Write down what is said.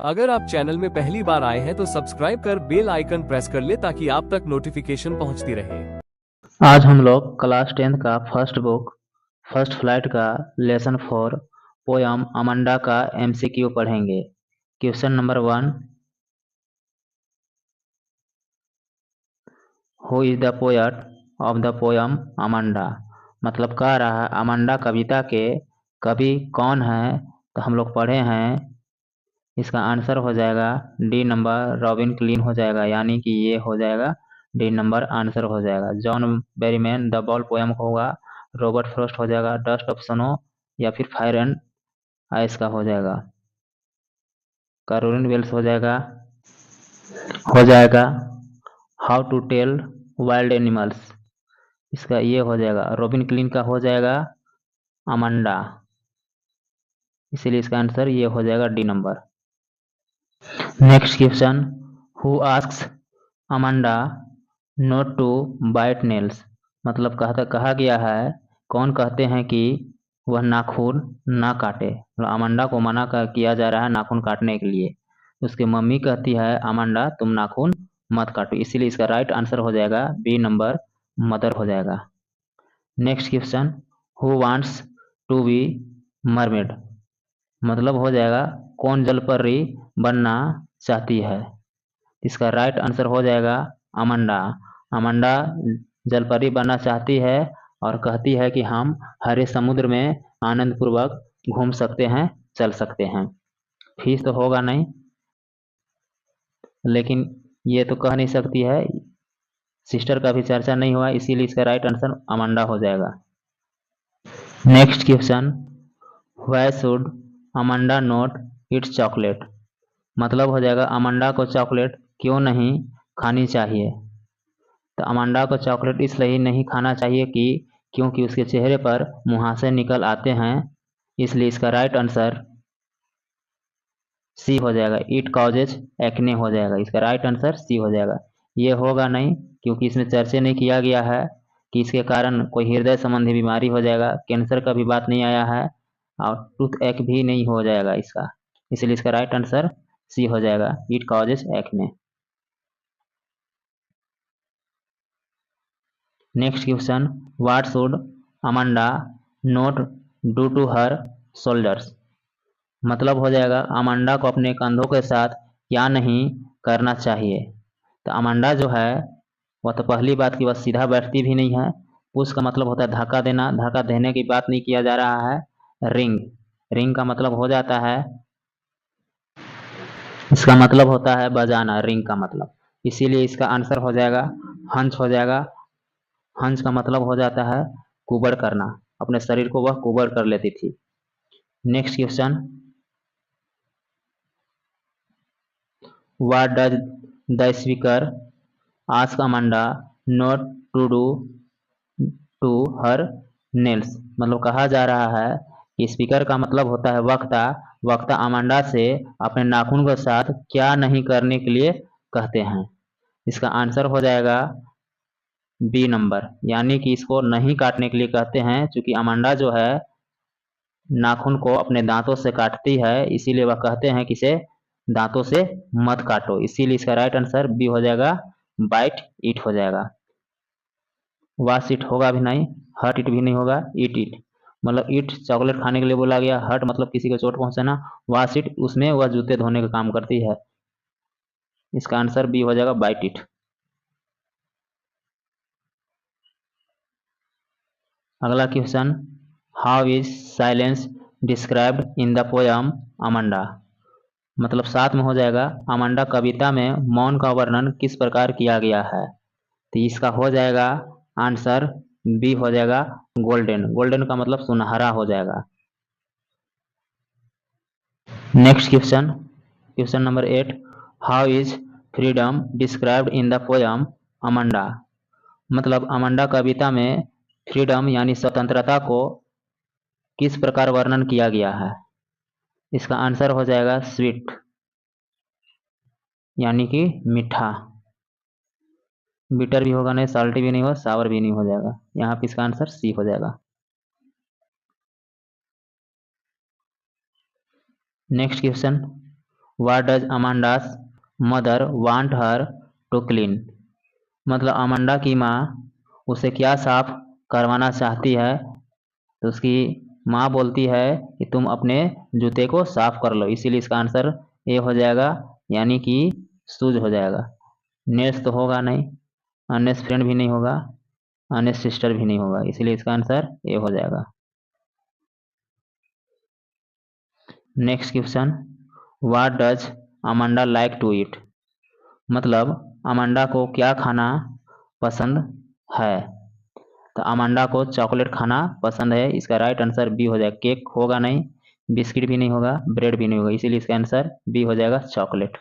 अगर आप चैनल में पहली बार आए हैं तो सब्सक्राइब कर बेल आइकन प्रेस कर ले ताकि आप तक नोटिफिकेशन पहुंचती रहे। आज हम लोग क्लास 10th का फर्स्ट बुक फर्स्ट फ्लाइट का लेसन 4 पोयम अमंडा का एमसीक्यू पढ़ेंगे। Question number 1, who is the poet of the poem Amanda. मतलब कह रहा है अमंडा कविता के कवि कौन है, तो हम लोग पढ़े हैं। इसका आंसर हो जाएगा डी नंबर, रॉबिन क्लीन हो जाएगा, यानी कि ये हो जाएगा डी नंबर आंसर हो जाएगा। John Berryman the ball poem होगा, रॉबर्ट फ्रॉस्ट हो जाएगा, डस्ट ऑफ स्नो या फिर फायर एंड आइस का हो जाएगा, कैरोलिन वेल्स हो जाएगा how to tell wild animals, इसका ये हो जाएगा। रॉबिन क्लीन का हो जाएगा अमंडा, इसीलिए इसका आंसर ये हो जाएगा D number. Next question, who asks Amanda not to bite nails. मतलब कहा गया है कौन कहते हैं कि वह नाखून ना काटे। अमंडा को किया जा रहा है नाखून काटने के लिए। उसकी मम्मी कहती है अमंडा तुम नाखून मत काटो, इसीलिए इसका राइट आंसर हो जाएगा बी नंबर, मदर हो जाएगा। Next question, who wants to be mermaid. मतलब हो जाएगा कौन जलपरी बनना चाहती है। इसका राइट आंसर हो जाएगा अमंडा। अमंडा जलपरी बनना चाहती है और कहती है कि हम हरे समुद्र में आनंद पूर्वक घूम सकते हैं, चल सकते हैं। फीस तो होगा नहीं, लेकिन ये तो कह नहीं सकती है, सिस्टर का भी चर्चा नहीं हुआ, इसीलिए इसका राइट आंसर अमंडा हो जाएगा। Next question, why should Amanda not eat chocolate. मतलब हो जाएगा अमंडा को चॉकलेट क्यों नहीं खानी चाहिए। तो अमंडा को चॉकलेट इसलिए नहीं खाना चाहिए कि क्योंकि उसके चेहरे पर मुहासे निकल आते हैं, इसलिए इसका राइट आंसर सी हो जाएगा, इट कॉजेज एक्ने हो जाएगा। इसका राइट आंसर सी हो जाएगा। ये होगा नहीं क्योंकि इसमें चर्चा नहीं किया गया है कि इसके कारण कोई हृदय संबंधी बीमारी हो जाएगा, कैंसर का भी बात नहीं आया है और टूथ एक भी नहीं हो जाएगा इसका, इसलिए इसका राइट आंसर सी हो जाएगा, it causes acne. Next question, what should Amanda not do to her shoulders. मतलब हो जाएगा अमंडा को अपने कंधों के साथ क्या नहीं करना चाहिए। तो अमंडा जो है वह तो पहली बात की वह सीधा बैठती भी नहीं है। पुश का मतलब होता है धक्का देना, धक्का देने की बात नहीं किया जा रहा है। रिंग, रिंग का मतलब हो जाता है, इसका मतलब होता है बजाना, रिंग का मतलब, इसीलिए इसका आंसर हो जाएगा हंच हो जाएगा। हंस का मतलब हो जाता है कुबड़ करना, अपने शरीर को वह कुबड़ कर लेती थी। Next question, what does the speaker ask Amanda not to do to her nails. मतलब कहा जा रहा है कि स्पीकर का मतलब होता है वक्ता, वक्ता अमंडा से अपने नाखून के साथ क्या नहीं करने के लिए कहते हैं। इसका आंसर हो जाएगा बी नंबर, यानी कि इसको नहीं काटने के लिए कहते हैं। क्योंकि अमंडा जो है नाखून को अपने दांतों से काटती है, इसीलिए वह कहते हैं कि इसे दांतों से मत काटो, इसीलिए इसका राइट आंसर बी हो जाएगा, बाइट ईट हो जाएगा। वाश इट होगा भी नहीं, हर्ट इट भी नहीं होगा, ईट इट। मतलब ईट चॉकलेट खाने के लिए बोला गया, हर्ट मतलब किसी को चोट पहुंचाना, वाश इट उसमें वह जूते धोने का काम करती है। इसका आंसर बी हो जाएगा, बाइट इट। अगला question, how is silence described in the poem Amanda. मतलब साथ में हो जाएगा अमंडा कविता में मौन का वर्णन किस प्रकार किया गया है। तो इसका हो जाएगा आंसर बी हो जाएगा, गोल्डन। गोल्डन का मतलब सुनहरा हो जाएगा। Next question, question number 8, how is freedom described in the poem Amanda. मतलब अमंडा कविता में फ्रीडम यानी स्वतंत्रता को किस प्रकार वर्णन किया गया है। इसका आंसर हो जाएगा स्वीट, यानी कि मीठा। बिटर भी होगा नहीं, साल्टी भी नहीं होगा, सावर भी नहीं हो जाएगा, यहाँ पे इसका आंसर सी हो जाएगा। Next question, what does Amanda's mother want her to clean, मतलब अमांडा की माँ उसे क्या साफ करवाना चाहती है, तो उसकी माँ बोलती है कि तुम अपने जूते को साफ कर लो, इसीलिए इसका आंसर ए हो जाएगा, यानी कि शूज हो जाएगा। नेक्स्ट तो होगा नहीं, अनेस फ्रेंड भी नहीं होगा, अनेस सिस्टर भी नहीं होगा, इसलिए इसका आंसर ए हो जाएगा। Next question, what does Amanda like to eat, मतलब अमांडा को क्या खाना पसंद है, तो अमांडा को चॉकलेट खाना पसंद है, इसका राइट आंसर बी हो जाएगा। केक होगा नहीं, बिस्किट भी नहीं होगा, ब्रेड भी नहीं होगा, इसीलिए इसका आंसर बी हो जाएगा चॉकलेट।